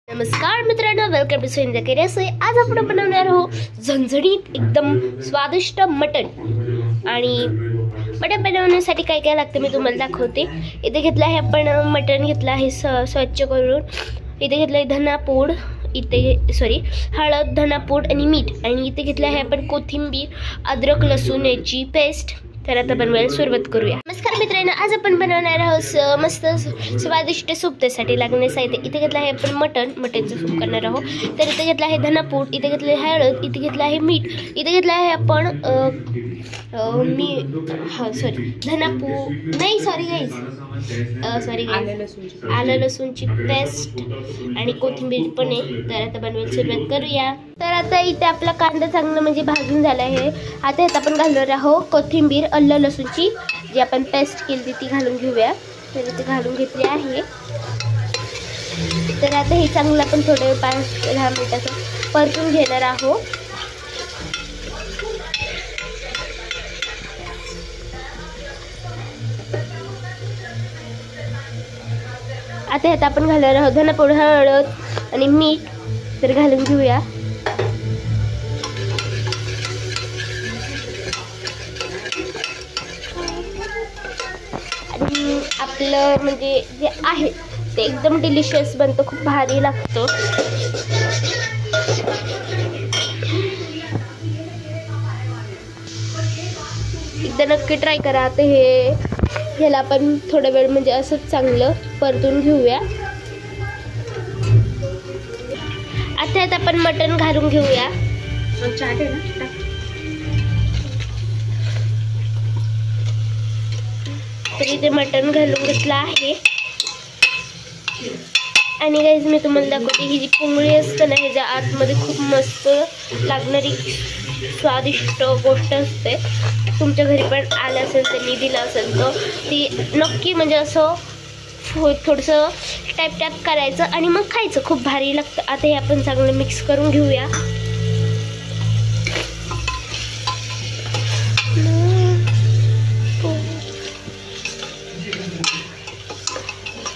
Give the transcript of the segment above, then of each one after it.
नमस्कार मित्रांनो, welcome to सुंदर केरेसे। आज आपण बनवणार आहोत झणझणीत एकदम स्वादिष्ट मटण। आणि मटण बनवण्यासाठी काय काय लागतं मी तुम्हाला दाखवते। इथे घेतलं आहे आपण मटण घेतलं आहे स्वच्छ करून। इथे घेतलं आहे धनापूड, हळद, धनापूड आणि मीठ। आणि इथे घेतलं आहे आपण कोथिंबीर, अद्रक, लसूण याची पेस्ट। तर आता बनवायला सुरुवात करूया। नमस्कार मित्रांनो, आज आपण बनवणार आहोत मस्त स्वादिष्ट सूप। त्यासाठी लागणारे साहित्य इथे घेतलं आहे आपण मटणचं सूप करणार आहोत। तर इथे घेतलं आहे धनापूड, इथे घेतलं आहे हळद, इथे घेतलं आहे मीठ, इथे घेतलं आहे आपण आलं लसूणची पेस्ट आणि कोथिंबीर पण आहे। तर आता बनवायला सुरुवात करूया। तर आता इथे आपला कांदा चांगला म्हणजे भाजून झाला आहे। आता यात आपण घालणार आहोत कोथिंबीर, आलं लसूणची जी आपण पेस्ट केली ती घालून घेऊया। तर इथे घालून घेतली आहे। तर आता हे चांगलं आपण थोडे 5-10 मिनिटाचं परतून घेणार आहोत। आता यात आपण घालणार आहोत धनापूड, हळद आणि मीठ। तर घालून घेऊया। आणि आपलं म्हणजे जे आहे ते एकदम डिलिशियस बनतं, खूप भारी लागतं। एकदा नक्की ट्राय करा। आता ह्याला आपण थोडा वेळ म्हणजे असंच चांगलं परतून घेऊया। आता यात आपण मटण घालून घेऊया। तर इथे मटण घालून घेतलं आहे। आणि गाईज मी तुम्हाला दाखवते, ही जी पुंगळी असते ना ह्याच्या आतमध्ये खूप मस्त लागणारी स्वादिष्ट गोष्ट असते। तुमच्या घरी पण आलं असेल, त्यांनी दिलं असेल तर ती नक्की म्हणजे असं थोडंसं टाईप करायचं आणि मग खायचं, खूप भारी लागतं। आता हे आपण चांगलं मिक्स करून घेऊया।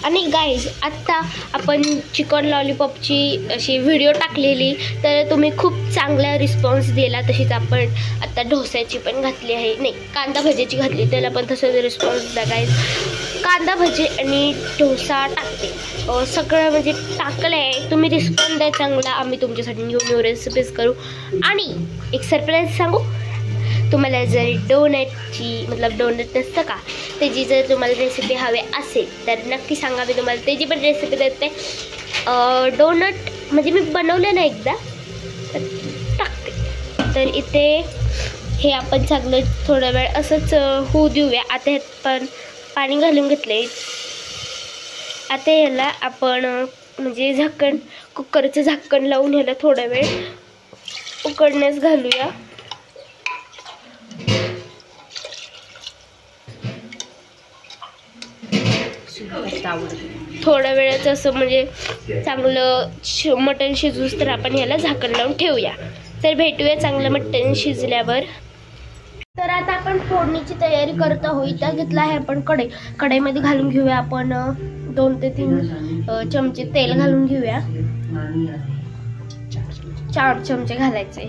आणि गाईज आत्ता आपण चिकन लॉलीपॉपची अशी व्हिडिओ टाकलेली, तर तुम्ही खूप चांगला रिस्पॉन्स दिला। तशीच आपण आता डोस्याची पण घातली आहे, नाही कांदा भजीची घातली, त्याला पण तसंच रिस्पॉन्स दिला गाईज। कांदा भजी आणि डोसा टाकते, सगळं म्हणजे टाकलं आहे। तुम्ही रिस्पॉन्स द्या चांगला, आम्ही तुमच्यासाठी न्यू रेसिपीज करू। आणि एक सरप्राईज सांगू तुम्हाला, जर डोनटची डोनट नसतं का, त्याची जर तुम्हाला रेसिपी हवी असेल तर नक्की सांगा, मी तुम्हाला त्याची पण रेसिपी देते। डोनट म्हणजे मी बनवलं ना एकदा, तर टाकते। तर इथे हे आपण चांगलं थोडा वेळ असंच होऊ देऊया। आता ह्यात पण पाणी घालून घेतले। आता याला आपण म्हणजे कुकरचं झाकण लावून ह्याला थोडा वेळ उकडण्यास घालूया। थोड्या वेळाचं असं म्हणजे चांगलं मटण शिजूस तर आपण ह्याला झाकण लावून ठेवूया। तर भेटूया चांगलं मटण शिजल्यावर। तर आता आपण फोडणीची तयारी करत आहोत। इथं घेतला आहे आपण कढईमध्ये घालून घेऊया आपण 2 ते 3 चमचे तेल घालून घेऊया। 4 चमचे घालायचे,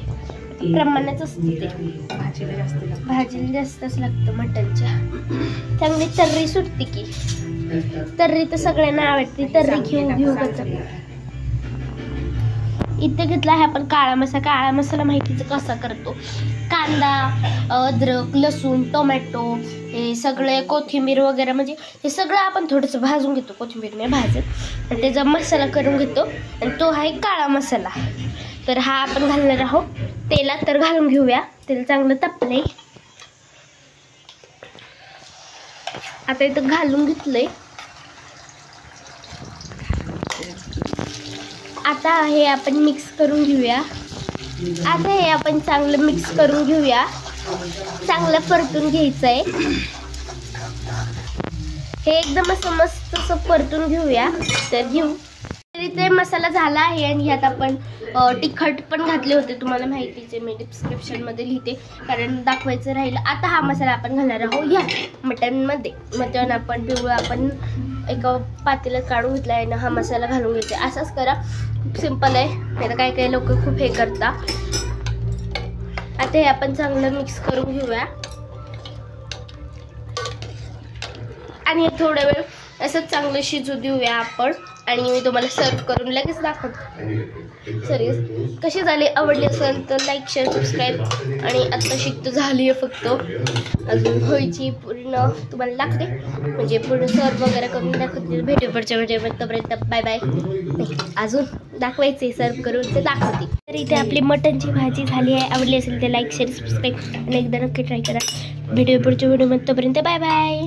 प्रमाणाच असते ते, भाजीला जास्तच लागतं मटणच्या। चांगली तर्री सुटते की, तर्री तर सगळ्यांना आवडते, तर्री घेऊ इथे घेतला आहे आपण काळा मसाला माहितीच कसा करतो। कांदा, अद्रक, लसूण, टोमॅटो, हे सगळे कोथिंबीर वगैरे म्हणजे हे सगळं आपण थोडंसं भाजून घेतो, कोथिंबीरने भाजत, आणि त्याचा मसाला करून घेतो, आणि तो आहे काळा मसाला। तर हा आपण घालणार आहोत तेलात। तर घालून घेऊया, तेल चांगलं तापलंय। आता इथं घालून घेतलंय। आता हे आपण मिक्स करून घेऊया। आता हे आपण चांगलं मिक्स करून घेऊया, चांगलं परतून घ्यायचंय। हे एकदम असं मस्त असं परतून घेऊया। तर इथे मसाला झाला आहे आणि ह्यात आपण तिखट पण घातले होते, तुम्हाला माहितीच आहे, मी डिस्क्रिप्शनमध्ये लिहिते कारण दाखवायचं राहिलं. आता हा मसाला आपण घालणार आहोत ह्या मटनमध्ये. मटन आपण पिवळं आपण एका पातेल्यात काढून घेतला आहे ना, हा मसाला घालून घ्यायचा. असंच करा, खूप सिंपल आहे. नाही काही काही लोक खूप हे करता. आता हे आपण चांगलं मिक्स करून घेऊया आणि थोडा वेळ असं चांगलं शिजू देऊया आपण. आणि मी तुम्हाला सर्व करून लगेच दाखवतो. सॉरी, कशी झाली, आवडली असेल तर लाईक शेअर सबस्क्राईब. आणि आत्ता शिकतो झाली आहे, फक्त अजून व्हायची पूर्ण तुम्हाला लागते, म्हणजे पूर्ण सर्व वगैरे करून दाखवते. भेटू पुढच्या व्हिडिओमध्ये, तोपर्यंत बाय बाय. अजून दाखवायचे सर्व करून ते दाखवते. तर इथे आपली मटनची भाजी झाली आहे. आवडली असेल तर लाईक शेअर सबस्क्राईब आणि एकदा नक्की ट्राय करा. भेटू पुढच्या व्हिडिओमध्ये, तोपर्यंत बाय बाय.